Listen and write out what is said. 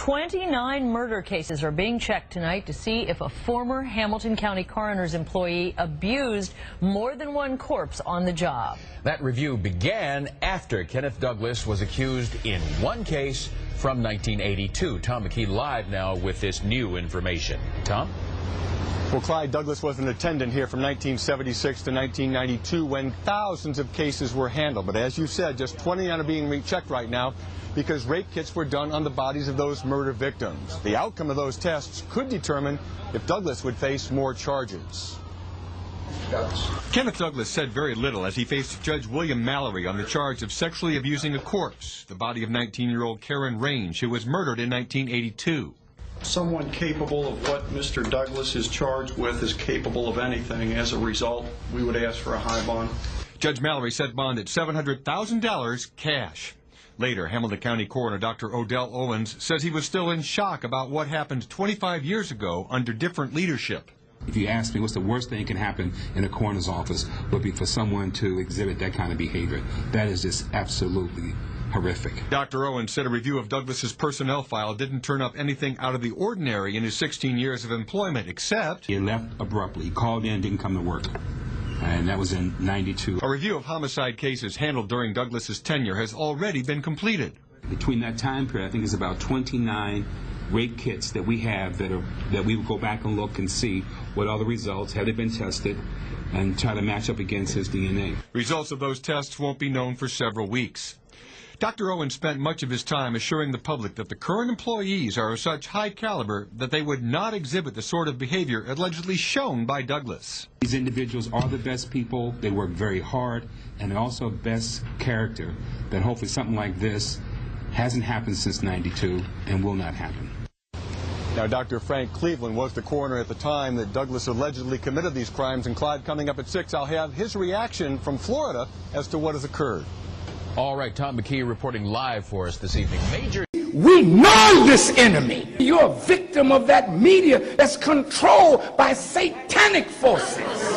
29 murder cases are being checked tonight to see if a former Hamilton County Coroner's employee abused more than one corpse on the job. That review began after Kenneth Douglas was accused in one case from 1982. Tom McKee live now with this new information. Tom? Well, Clyde, Douglas was an attendant here from 1976 to 1992 when thousands of cases were handled. But as you said, just 29 are being rechecked right now because rape kits were done on the bodies of those murder victims. The outcome of those tests could determine if Douglas would face more charges. Kenneth Douglas said very little as he faced Judge William Mallory on the charge of sexually abusing a corpse, the body of 19-year-old Karen Range, who was murdered in 1982. Someone capable of what Mr. Douglas is charged with is capable of anything. As a result, we would ask for a high bond. Judge Mallory set bond at $700,000 cash. Later, Hamilton County Coroner Dr. Odell Owens says he was still in shock about what happened 25 years ago under different leadership. If you ask me what's the worst thing that can happen in a coroner's office, would be for someone to exhibit that kind of behavior. That is just absolutely horrific. Dr. Owens said a review of Douglas's personnel file didn't turn up anything out of the ordinary in his 16 years of employment, except he left abruptly. He called in, didn't come to work. And that was in '92. A review of homicide cases handled during Douglas's tenure has already been completed. Between that time period, I think it's about 29 rape kits that we have that we will go back and look and see what are the results, have they been tested, and try to match up against his DNA. Results of those tests won't be known for several weeks. Dr. Owens spent much of his time assuring the public that the current employees are of such high caliber that they would not exhibit the sort of behavior allegedly shown by Douglas. These individuals are the best people, they work very hard, and they're also best character, that hopefully something like this hasn't happened since '92 and will not happen. Now, Dr. Frank Cleveland was the coroner at the time that Douglas allegedly committed these crimes. And Clyde, coming up at 6, I'll have his reaction from Florida as to what has occurred. All right, Tom McKee reporting live for us this evening. We know this enemy. You're a victim of that media that's controlled by satanic forces.